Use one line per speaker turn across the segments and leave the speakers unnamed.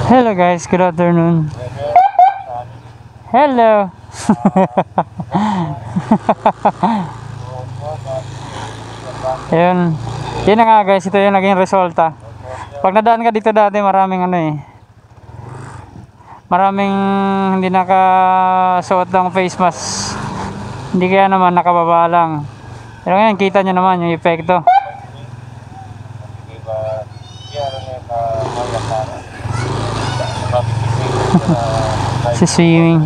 Hello guys, good afternoon. Hello. Ayun. Yun na nga guys, ito yung naging resulta. Pag nadaan ka dito dati, maraming maraming hindi nakasuot ng face mask. Hindi kaya naman nakababa lang. Pero ngayon kita nyo naman yung epekto. Sa swimming.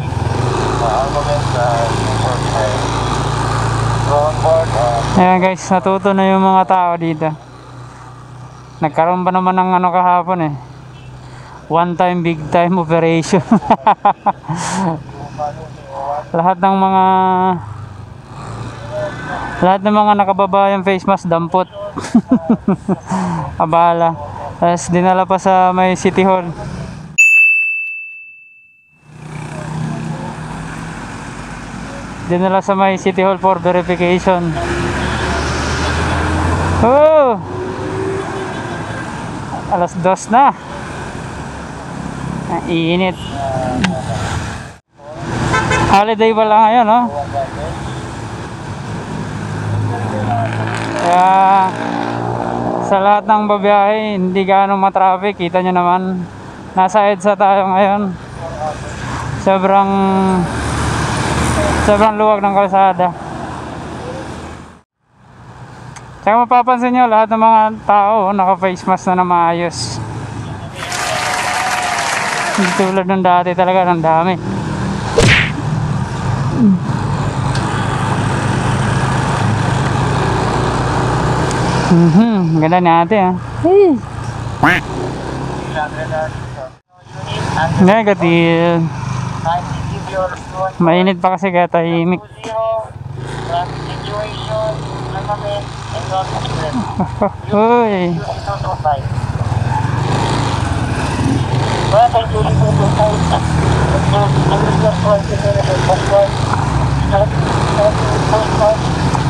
Ayan guys, natuto na yung mga tao dito. Nagkaroon ba naman ng kahapon one time big time operation. lahat ng mga nakababa yung face mask dampot. Abala. Tapos dinala pa sa may City Hall. Dinala sa may City Hall for verification. Oh! Alas 2 na. Ang init. Holiday pala ngayon, no? Kaya sa lahat ng babiyahe, hindi gaano matraffic. Kita nyo naman, nasa EDSA tayo ngayon. Sobrang luwag ng kalsada. Tsaka mapapansin nyo, lahat ng mga tao naka face mask na maayos. Hindi tulad ng dati talaga, ng dami. Ganda natin Hey. Negative. Mainit pa kasi kaya tahimik. Uy.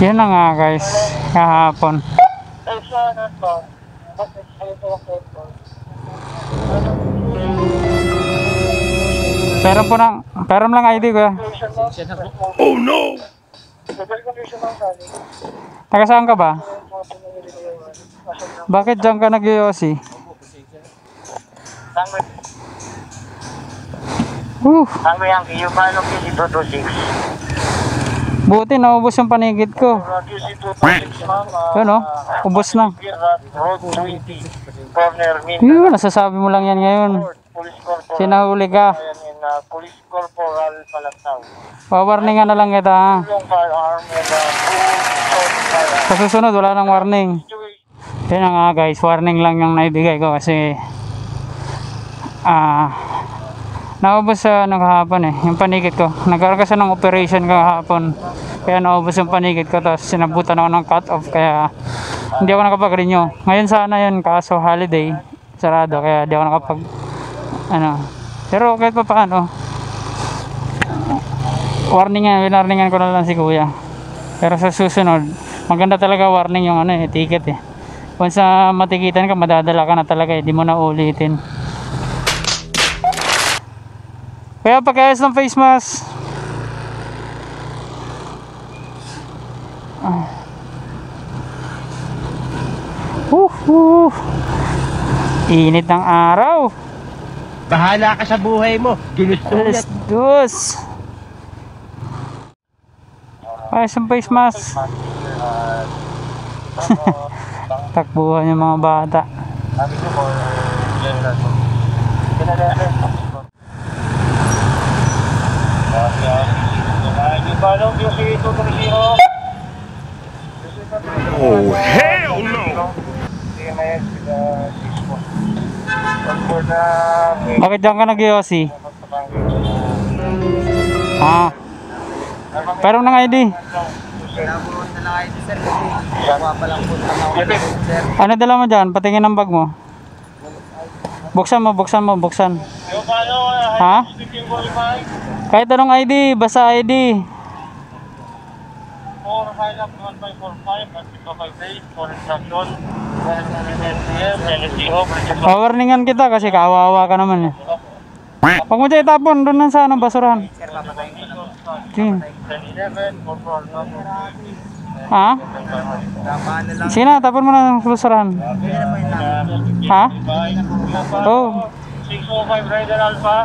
Yan na nga guys, kahapon. Peram lang ID ko. Oh no! Taga saan ka ba? Bakit dyan ka nag-yosi? Buti naubos yung panigid ko. Yun ubos na. Yun, nasasabi mo lang yan ngayon. Sinahuli ka. Pawarningan na lang kita Sa susunod wala nang warning. Yan nga guys, warning lang yung naibigay ko kasi naubos sa kahapon yung panigid ko. Nagkaroon kasi ng operation kahapon, kaya naubos yung panigid ko, tapos sinabutan ako ng cut off, kaya hindi ako nakapag-renew. Ngayon sana yun, kaso holiday, sarado, kaya hindi ako nakapag pero kahit pa paano, winarningan ko na lang si kuya. Pero sa susunod, maganda talaga warning yung ticket kung sa matikitan ka, madadala ka na talaga di mo na ulitin. Kaya pagkayas ng face mask. Init ng araw.
Bahala ka sa buhay mo. Ginusto mo yan.
Dos. Kayas ng face mask. Takbuhan yung mga bata.
Oh, hell no!
Bakit dyan ka nag-yosi? Pero ng ID. Ano dala mo dyan? Patingin ang bag mo. Buksan mo. Ha? Kahit anong ID, basta ID.
4 Hilux 1545 at 5 days for instruction.
Warningan kita kasi kawawa ka naman eh. Huwag mo dyan itapon, doon lang sa anong basurahan. Sige. Ha? Sige na, tapon mo na sa basurahan. Ha? Oh.
605 Rider Alpha.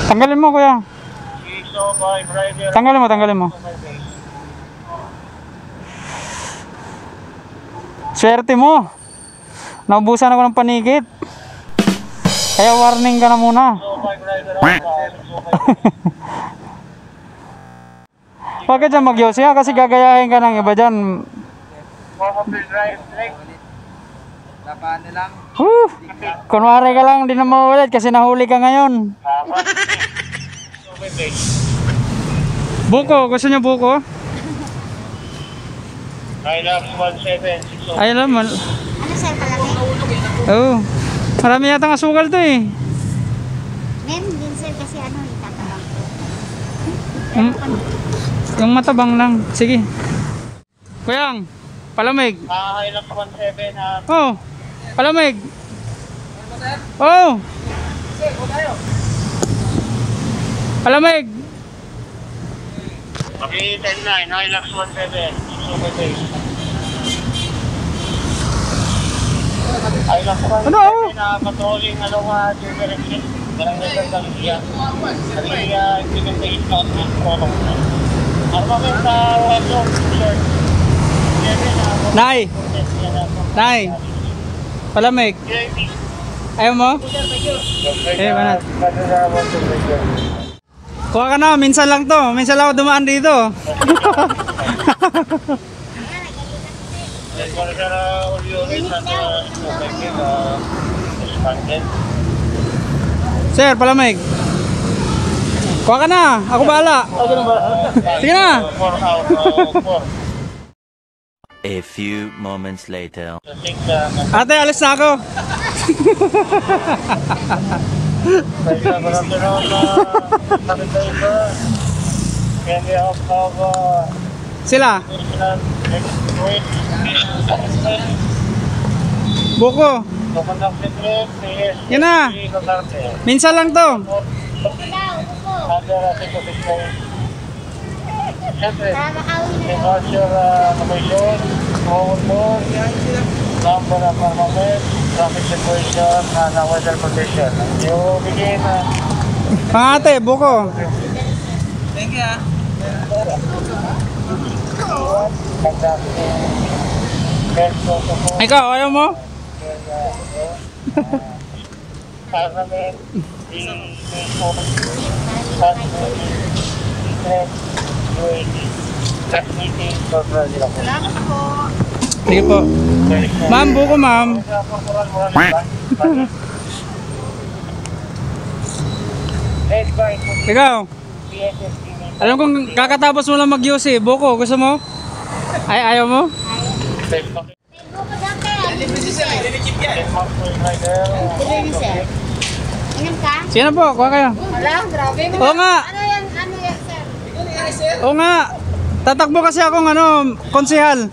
Tanggalin mo kuya.
605 Rider
Tanggalin mo, tanggalin mo. Swerte mo. Naubusan ako ng panigit. Kaya warning ka na muna.
605 Rider Alpha.
Huwag ka dyan mag-yosi ha, kasi gagayahin ka ng iba dyan.
400 Drive Direct.
Kunwari ka lang, di na maulit kasi nahuli ka ngayon. Buko, gusto niyo buko?
Hilux 17 605.
Ay alam mo.
Ano sir, palaki?
Oo. Marami yata asukal to eh.
Meron din sir kasi ano, itatabang ko.
Yung matabang lang. Sige. Kuyang, palamig.
Hilux 17 ha.
Oh, palamig. Oh. Palamig.
Okay, 10-9, Hilux 17 605. Hilux 17
Ano?
na patrolling along direction. Barangay Santaliya. Santaliya, implementation of this protocol. Armament sa weapon, sir.
Nay. Nay. Palamig. Ayaw mo? Eh, banat. Kuha ka na, minsan lang to. Minsan lang ako dumaan dito. Sir, palamig. Kuha ka na, ako bahala. Sige na.
A few moments later.
Ate, alis na ako. Sila. Buko. Yan na. Minsan lang to.
Siyempre,
Para makauwi na.
departure location, forward number of armament, traffic situation, and weather condition. You begin
Pangate, buko.
conducting best protocol,
Ikaw, ayaw mo?
armament, transmitting for Brazil.
Salamat po.
Sige po. Ma'am, buko ma'am.
Led by
Ikaw,
PSS
alam kong kakatapos mo lang mag-UC. Buko, gusto mo? Ay, ayaw mo?
May buko dati. Delivery sir. Inom ka?
Sige na po, kuha kayo.
Wala, grabe.
Oo nga.
Ano yan sir?
Oo nga. Tatakbo kasi akong konsehal.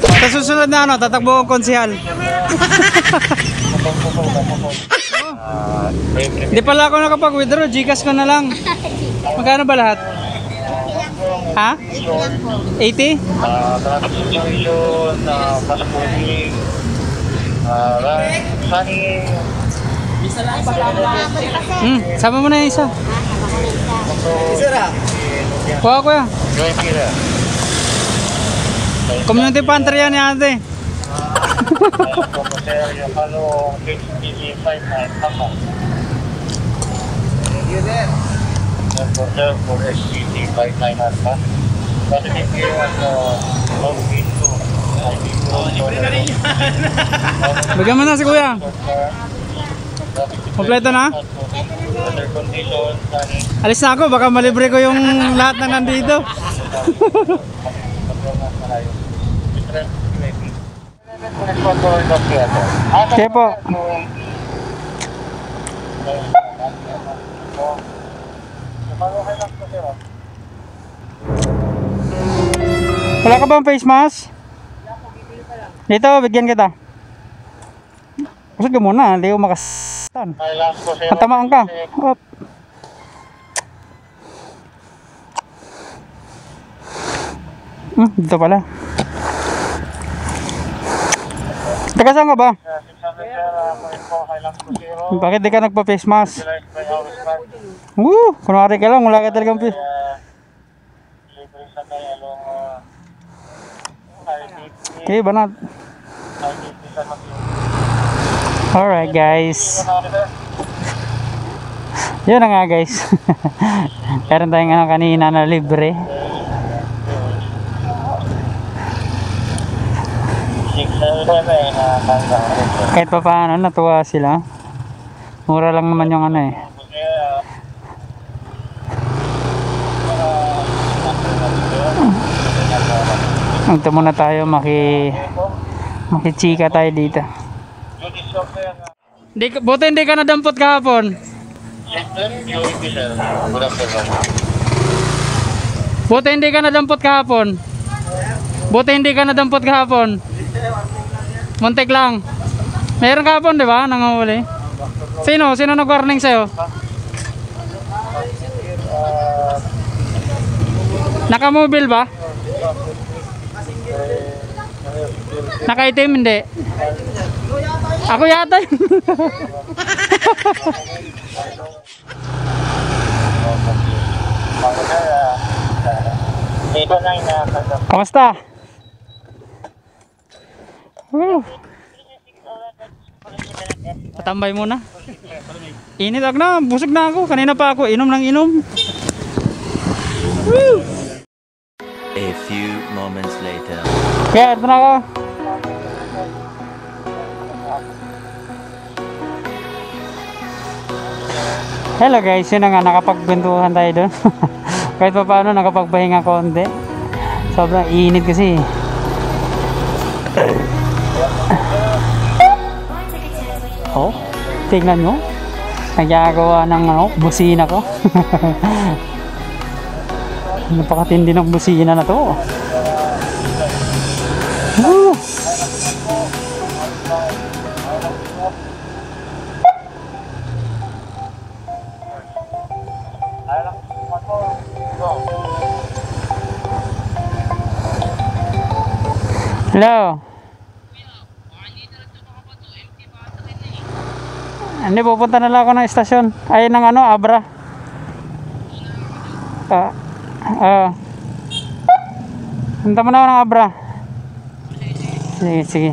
Sa susunod na tatakbo akong konsehal. Hindi pala ako nakapag-withdraw, Gcash ko na lang. Magkano ba lahat? Ha? 80?
traffic situation, passport, sunny,
Sama mo na yung isa. Kuha ko yan. Community pantry yan ni ate.
for SCT 59 Alpha. Positive here at Longbeach 2.
Bigyan mo na si kuya. Kompleto na?
Weather condition, sunny.
Alis na ako, baka malibre ko yung lahat na nandito. Sige po.
Okay lang po sir.
Wala ka bang face mask? Dito, bigyan kita. Kusog ka muna, hindi ko makastan.
Okay lang po sir.
Matamaan ka. Op. Dito pala. Taga saan ka ba?
600 sir. Okay lang po sir.
Bakit di ka nagpa-face mask?
Utilize by our card.
Kunwari ka lang, wala ka talagang face.
Libre sa kay along IDP.
Okay, banat.
IDP sa Matthew.
Alright guys. Yun na nga guys. Meron tayong ano kanina na libre.
600 eh.
Kahit pa paano, natuwa sila. Mura lang naman yung ano eh. Ito muna tayo, makichika tayo dito. Buti hindi ka nadampot kahapon. Buti hindi ka nadampot kahapon. Buti hindi ka nadampot kahapon. Muntik lang. Meron kahapon, di ba? Nangahuli. Sino nag-warning sa'yo? Naka-mobile ba? Naka-itim, hindi. Ako yata yun. Kamusta? Patambay muna. Init ako na, busog na ako. Kanina pa ako, inom ng inom.
A few moments later.
Kaya, ito na ako. Hello guys, yun na nga, nakapagbentuhan tayo doon. Kahit pa paano, nakapagpahinga konti. Sobrang init kasi. Oh, tingnan nyo. Nagagawa ng busina ko. Napakatindi ng busina na to. Woo! Hello. Hindi, pupunta na lang ako ng estasyon. Ay, ng ano, Abra. Punta mo na ako ng Abra. Sige, sige.